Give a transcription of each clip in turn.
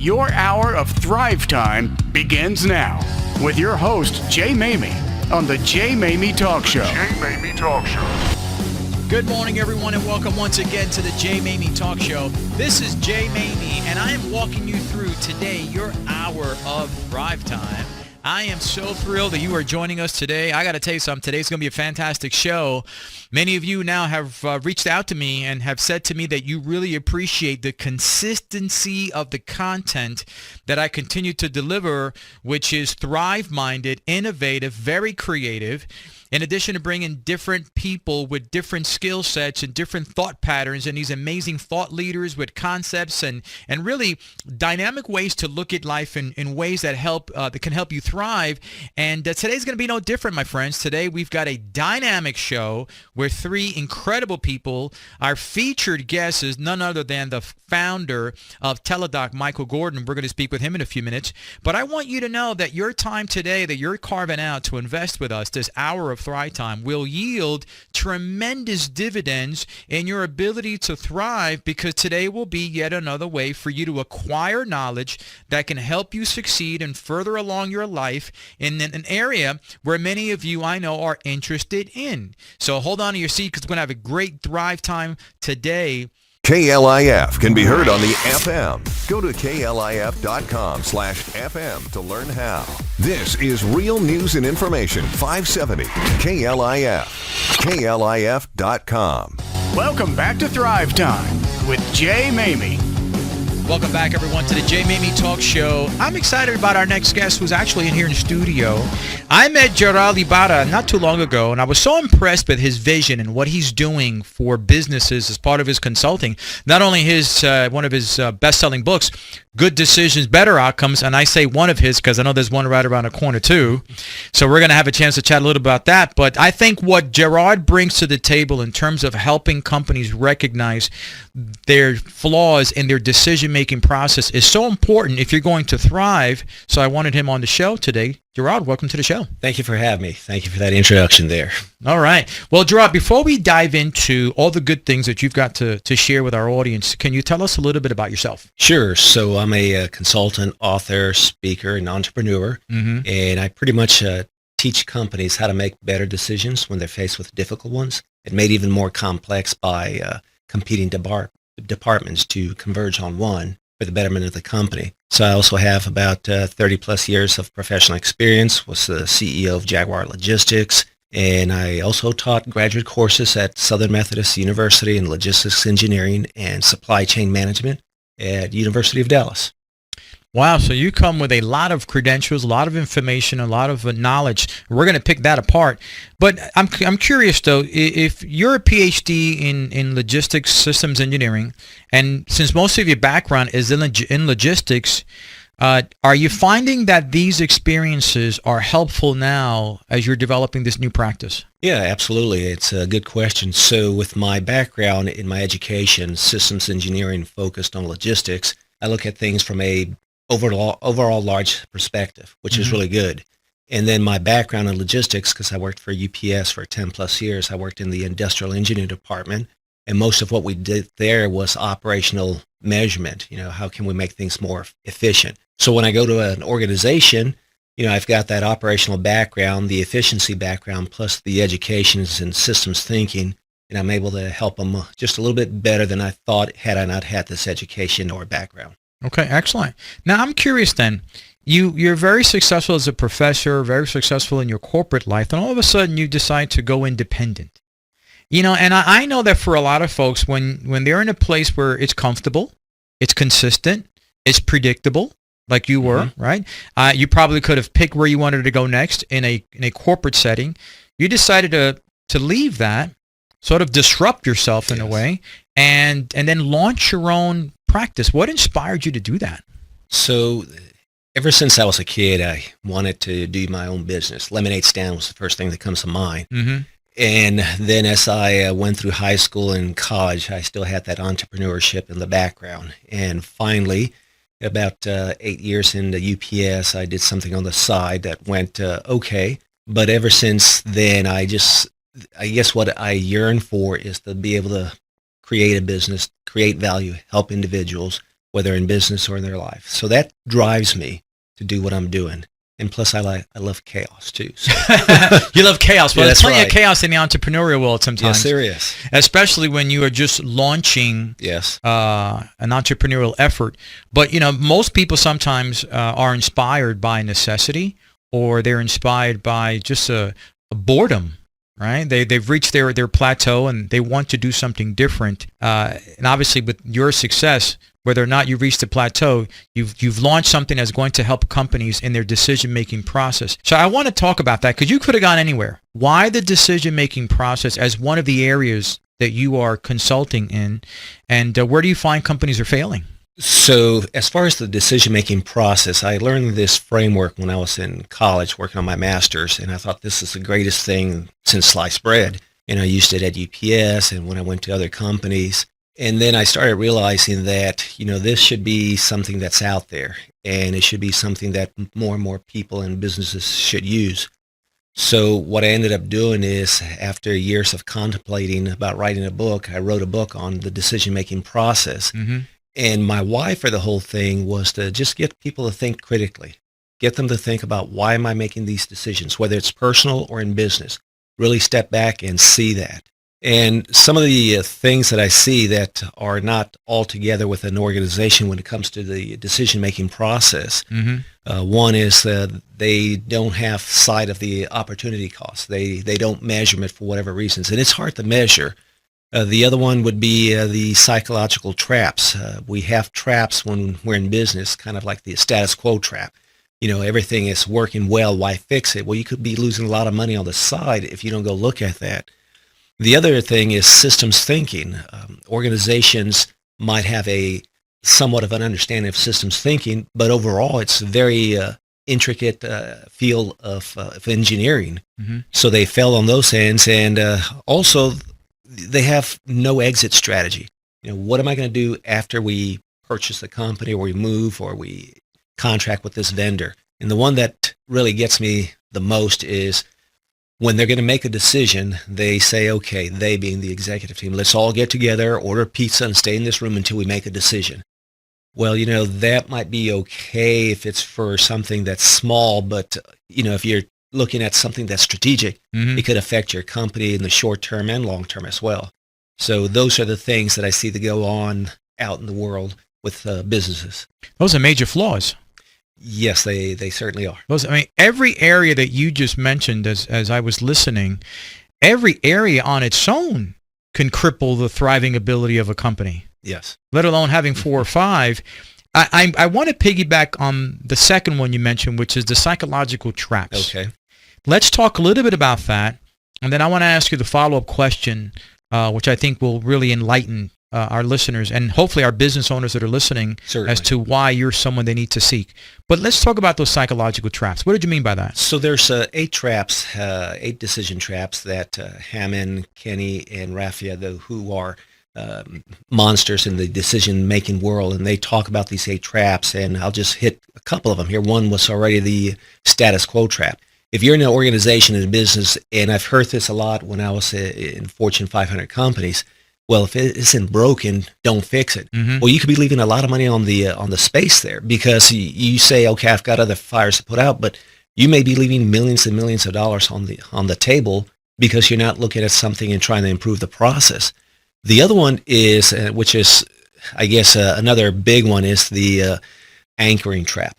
Your hour of Thrive Time begins now with your host, Jay Maymi, on the Jay Maymi Talk Show. Good morning, everyone, and welcome once again to the Jay Maymi Talk Show. This is Jay Maymi, and I am walking you through today your hour of Thrive Time. I am so thrilled that you are joining us today. I got to tell you something. Today's going to be a fantastic show. Many of you now have reached out to me and have said to me that you really appreciate the consistency of the content that I continue to deliver, which is thrive-minded, innovative, very creative. In addition to bringing different people with different skill sets and different thought patterns and these amazing thought leaders with concepts and really dynamic ways to look at life in ways that can help you thrive. And today's going to be no different, my friends. Today we've got a dynamic show where three incredible people. Our featured guest is none other than the founder of Teladoc, Michael Gordon. We're going to speak with him in a few minutes. But I want you to know that your time today that you're carving out to invest with us, this hour of Thrive Time, will yield tremendous dividends in your ability to thrive, because today will be yet another way for you to acquire knowledge that can help you succeed and further along your life in an area where many of you I know are interested in. So hold on to your seat, because we're going to have a great Thrive Time today. KLIF can be heard on the FM. Go to klif.com/FM to learn how. This is Real News and Information 570 KLIF. KLIF.com. Welcome back to Thrive Time with Jay Maymi. Welcome back, everyone, to the Jay Maymi Talk Show. I'm excited about our next guest, who's actually in here in the studio. I met Gerald Ibarra not too long ago, and I was so impressed with his vision and what he's doing for businesses as part of his consulting. Not only one of his best-selling books, Good Decisions, Better Outcomes, and I say one of his because I know there's one right around the corner too. So we're going to have a chance to chat a little about that. But I think what Gerard brings to the table in terms of helping companies recognize their flaws in their decision-making process is so important if you're going to thrive. So I wanted him on the show today. Gerard, welcome to the show. Thank you for having me. Thank you for that introduction there. All right. Well, Gerard, before we dive into all the good things that you've got to share with our audience, can you tell us a little bit about yourself? Sure. So I'm a consultant, author, speaker, and entrepreneur, and I pretty much teach companies how to make better decisions when they're faced with difficult ones, and made even more complex by competing departments to converge on one for the betterment of the company. So I also have about 30 plus years of professional experience, was the CEO of Jaguar Logistics, and I also taught graduate courses at Southern Methodist University in logistics engineering and supply chain management at University of Dallas. Wow, so you come with a lot of credentials, a lot of information, a lot of knowledge. We're going to pick that apart. But I'm curious, though, if you're a PhD in logistics systems engineering, and since most of your background is in logistics, are you finding that these experiences are helpful now as you're developing this new practice? Yeah, absolutely. It's a good question. So with my background in my education, systems engineering focused on logistics, I look at things from a overall large perspective, which is really good. And then my background in logistics, because I worked for UPS for 10 plus years, I worked in the industrial engineering department, and most of what we did there was operational measurement. How can we make things more efficient? So when I go to an organization, I've got that operational background, the efficiency background, plus the educations and systems thinking, and I'm able to help them just a little bit better than I thought had I not had this education or background. Okay, excellent. Now, I'm curious then, you're very successful as a professor, very successful in your corporate life, and all of a sudden you decide to go independent. And I know that for a lot of folks, when they're in a place where it's comfortable, it's consistent, it's predictable, like you were, right? You probably could have picked where you wanted to go next in a corporate setting. You decided to leave that, sort of disrupt yourself in a way, and then launch your own practice. What inspired you to do that? So ever since I was a kid, I wanted to do my own business. Lemonade stand was the first thing that comes to mind. And then as I went through high school and college, I still had that entrepreneurship in the background. And finally, about 8 years into UPS, I did something on the side that went okay. But ever since then, I guess what I yearn for is to be able to create a business, create value, help individuals, whether in business or in their life. So that drives me to do what I'm doing. And plus, I love chaos too. So. You love chaos. Well, Yeah, there's that's plenty right. of chaos in the entrepreneurial world sometimes. Yes, there is. Especially when you are just launching Yes. an entrepreneurial effort. But, most people sometimes are inspired by necessity, or they're inspired by just a boredom, right? They've reached their plateau and they want to do something different. And obviously with your success, whether or not you reach the plateau, you've launched something that's going to help companies in their decision-making process. So I want to talk about that because you could have gone anywhere. Why the decision-making process as one of the areas that you are consulting in, and where do you find companies are failing? So as far as the decision-making process, I learned this framework when I was in college working on my master's, and I thought this is the greatest thing since sliced bread. And I used it at UPS and when I went to other companies. And then I started realizing that, this should be something that's out there, and it should be something that more and more people and businesses should use. So what I ended up doing is, after years of contemplating about writing a book, I wrote a book on the decision-making process. Mm-hmm. And my why for the whole thing was to just get people to think critically, get them to think about, why am I making these decisions, whether it's personal or in business. Really step back and see that. And some of the things that I see that are not all together with an organization when it comes to the decision-making process, one is they don't have sight of the opportunity cost. They don't measure it for whatever reasons, and it's hard to measure. The other one would be the psychological traps. We have traps when we're in business, kind of like the status quo trap. Everything is working well, why fix it? Well, you could be losing a lot of money on the side if you don't go look at that. The other thing is systems thinking. Organizations might have a somewhat of an understanding of systems thinking, but overall it's a very intricate field of engineering. Mm-hmm. So they fail on those ends, and also they have no exit strategy. What am I going to do after we purchase the company, or we move, or we contract with this vendor? And the one that really gets me the most is when they're going to make a decision, they say, okay, they being the executive team, let's all get together, order pizza, and stay in this room until we make a decision. Well, that might be okay if it's for something that's small, but, if you're looking at something that's strategic, it could affect your company in the short term and long term as well. So those are the things that I see that go on out in the world with businesses. Those are major flaws. Yes, they certainly are. Every area that you just mentioned as I was listening, every area on its own can cripple the thriving ability of a company. Yes. Let alone having 4 or 5. I want to piggyback on the second one you mentioned, which is the psychological traps. Okay. Let's talk a little bit about that, and then I want to ask you the follow-up question, which I think will really enlighten our listeners and hopefully our business owners that are listening. Certainly. As to why you're someone they need to seek. But let's talk about those psychological traps. What did you mean by that? So there's 8 traps, 8 decision traps that Hammond, Kenny, and Raffia, who are monsters in the decision-making world, and they talk about these 8 traps, and I'll just hit a couple of them here. One was already the status quo trap. If you're in an organization in a business, and I've heard this a lot when I was in Fortune 500 companies, well, if it isn't broken, don't fix it. Mm-hmm. Well, you could be leaving a lot of money on the space there, because you say, okay, I've got other fires to put out, but you may be leaving millions and millions of dollars on the table because you're not looking at something and trying to improve the process. The other one is, which is, I guess, another big one, is the anchoring trap.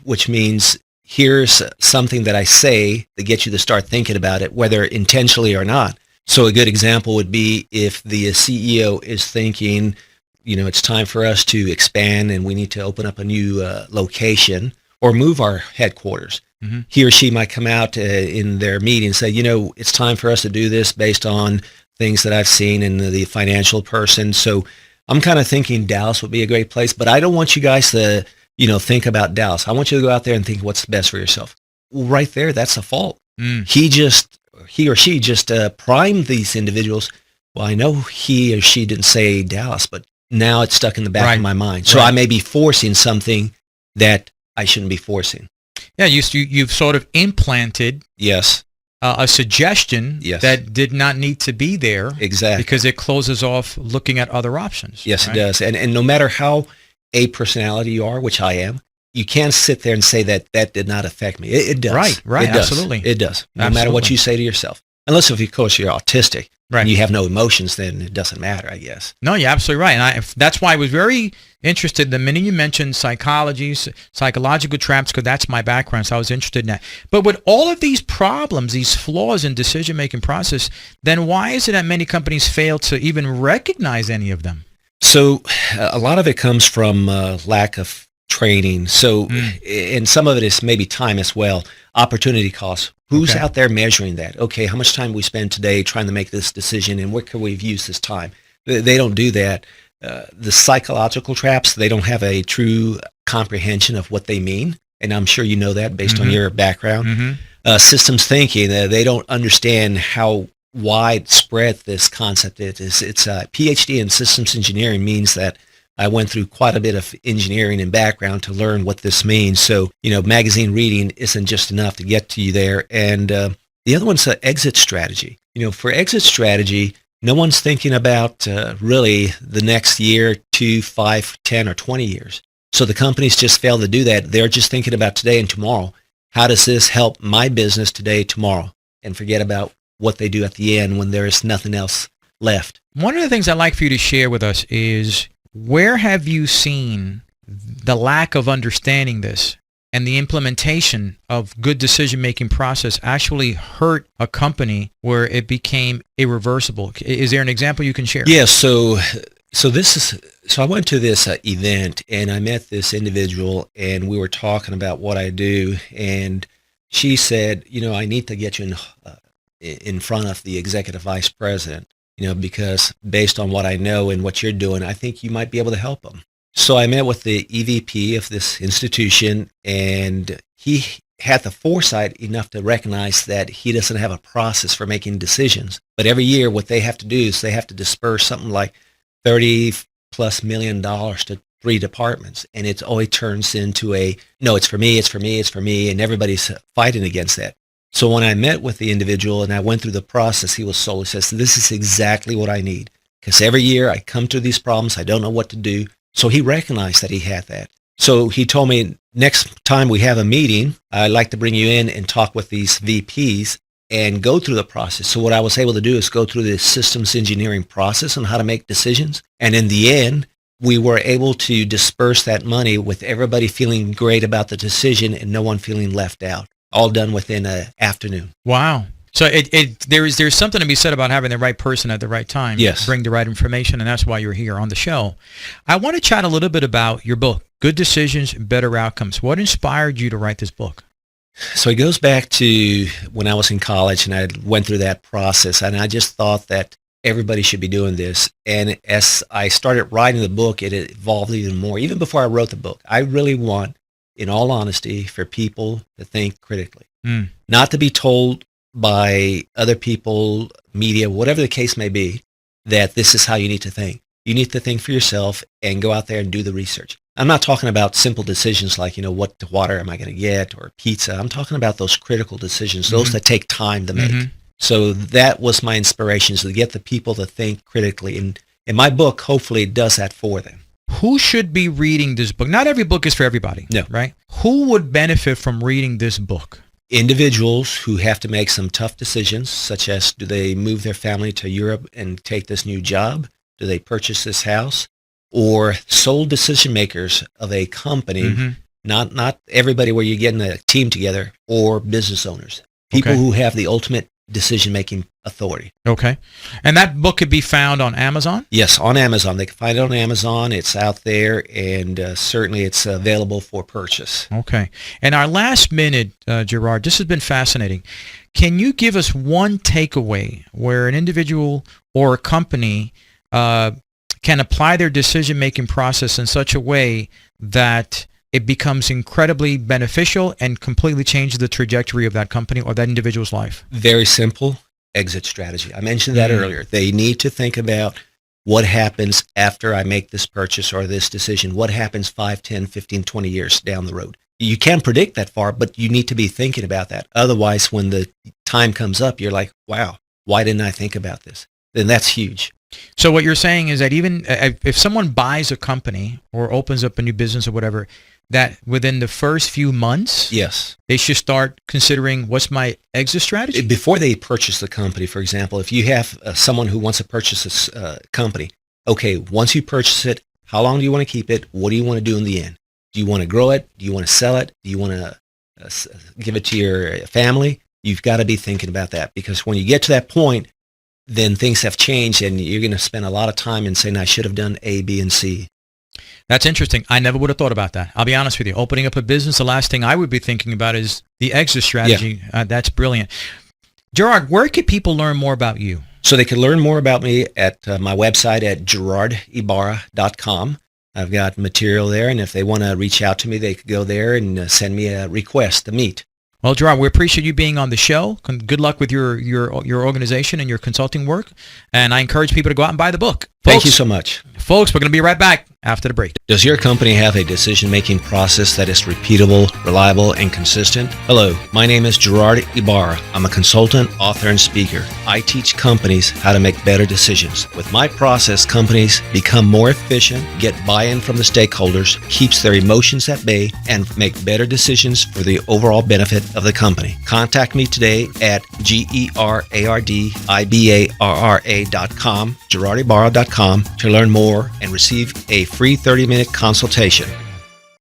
Which means here's something that I say that gets you to start thinking about it, whether intentionally or not. So a good example would be if the CEO is thinking, it's time for us to expand and we need to open up a new location or move our headquarters. Mm-hmm. He or she might come out in their meeting and say, it's time for us to do this based on things that I've seen in the financial person. So I'm kind of thinking Dallas would be a great place, but I don't want you guys to, think about Dallas. I want you to go out there and think what's best for yourself. Well, right there, that's a fault. He or she just primed these individuals. Well, I know he or she didn't say Dallas, but now it's stuck in the back of my mind. So I may be forcing something that I shouldn't be forcing. Yeah, you've sort of implanted a suggestion that did not need to be there. Exactly. Because it closes off looking at other options. Yes, right? It does. And no matter how A personality you are, which I am, you can't sit there and say that that did not affect me. It does. Right, It does. absolutely. It does. No matter what you say to yourself. Unless, of course, you're autistic Right. and you have no emotions, then it doesn't matter, I guess. No, you're absolutely right. And that's why I was very interested the minute you mentioned psychology, psychological traps, because that's my background, so I was interested in that. But with all of these problems, these flaws in decision-making process, then why is it that many companies fail to even recognize any of them? So a lot of it comes from lack of training. So, and some of it is maybe time as well. Opportunity costs. Who's Okay. out there measuring that? Okay, how much time we spend today trying to make this decision, and where can we use this time? They don't do that. The psychological traps, they don't have a true comprehension of what they mean, and I'm sure you know that based on your background. Systems thinking, they don't understand how widespread this concept is. It's a PhD in systems engineering means that I went through quite a bit of engineering and background to learn what this means. So, magazine reading isn't just enough to get to you there. And the other one's exit strategy. For exit strategy, no one's thinking about really the next year, 2, 5, 10, or 20 years. So the companies just fail to do that. They're just thinking about today and tomorrow. How does this help my business today, tomorrow? And forget about what they do at the end when there is nothing else left. One of the things I'd like for you to share with us is, where have you seen the lack of understanding this and the implementation of good decision-making process actually hurt a company where it became irreversible? Is there an example you can share? Yeah, so I went to this event and I met this individual and we were talking about what I do, and she said, I need to get you in front of the executive vice president, because based on what I know and what you're doing, I think you might be able to help them. So I met with the EVP of this institution, and he had the foresight enough to recognize that he doesn't have a process for making decisions. But every year what they have to do is they have to disperse something like $30+ million to 3 departments. And it always turns into no, it's for me, it's for me, it's for me. And everybody's fighting against that. So when I met with the individual and I went through the process, he says, this is exactly what I need. Because every year I come to these problems, I don't know what to do. So he recognized that he had that. So he told me, next time we have a meeting, I'd like to bring you in and talk with these VPs and go through the process. So what I was able to do is go through the systems engineering process on how to make decisions. And in the end, we were able to disperse that money with everybody feeling great about the decision and no one feeling left out. All done within an afternoon. Wow. So there's something to be said about having the right person at the right time. Yes. Bring the right information, and that's why you're here on the show. I want to chat a little bit about your book, Good Decisions, Better Outcomes. What inspired you to write this book? So it goes back to when I was in college and I went through that process, and I just thought that everybody should be doing this. And as I started writing the book, it evolved even more. Even before I wrote the book, I really want, in all honesty, for people to think critically, not to be told by other people, media, whatever the case may be, that this is how you need to think. You need to think for yourself and go out there and do the research. I'm not talking about simple decisions like, what water am I going to get or pizza. I'm talking about those critical decisions, those that take time to make. So that was my inspiration, is to get the people to think critically. And my book, hopefully, does that for them. Who should be reading this book? Not every book is for everybody. No. Right? Who would benefit from reading this book? Individuals who have to make some tough decisions, such as, do they move their family to Europe and take this new job? Do they purchase this house? Or sole decision makers of a company, not everybody where you're getting a team together, or business owners, people who have the ultimate decision-making authority. Okay. And that book could be found on Amazon? Yes, on Amazon. They can find it on Amazon. It's out there, and certainly it's available for purchase. Okay. And our last minute, Gerard, this has been fascinating. Can you give us one takeaway where an individual or a company can apply their decision-making process in such a way that it becomes incredibly beneficial and completely changes the trajectory of that company or that individual's life? Very simple. Exit strategy. I mentioned that earlier. They need to think about what happens after I make this purchase or this decision. What happens 5, 10, 15, 20 years down the road? You can't predict that far, but you need to be thinking about that. Otherwise, when the time comes up, you're like, wow, why didn't I think about this? Then that's huge. So what you're saying is that even if someone buys a company or opens up a new business or whatever, that within the first few months, Yes. they should start considering what's my exit strategy? Before they purchase the company, for example, if you have someone who wants to purchase this company, okay, once you purchase it, how long do you want to keep it? What do you want to do in the end? Do you want to grow it? Do you want to sell it? Do you want to give it to your family? You've got to be thinking about that, because when you get to that point, then things have changed and you're going to spend a lot of time in saying, I should have done A, B, and C. That's interesting. I never would have thought about that. I'll be honest with you. Opening up a business, the last thing I would be thinking about is the exit strategy. Yeah. That's brilliant. Gerard, where can people learn more about you? So they can learn more about me at my website at gerardibarra.com. I've got material there, and if they want to reach out to me, they could go there and send me a request to meet. Well, Gerard, we appreciate you being on the show. Good luck with your organization and your consulting work. And I encourage people to go out and buy the book. Thank you so much. Folks, we're going to be right back after the break. Does your company have a decision-making process that is repeatable, reliable, and consistent? Hello, my name is Gerard Ibarra. I'm a consultant, author, and speaker. I teach companies how to make better decisions. With my process, companies become more efficient, get buy-in from the stakeholders, keeps their emotions at bay, and make better decisions for the overall benefit of the company. Contact me today at gerardibarra.com, gerardibarra.com, to learn more and receive a free 30-minute consultation.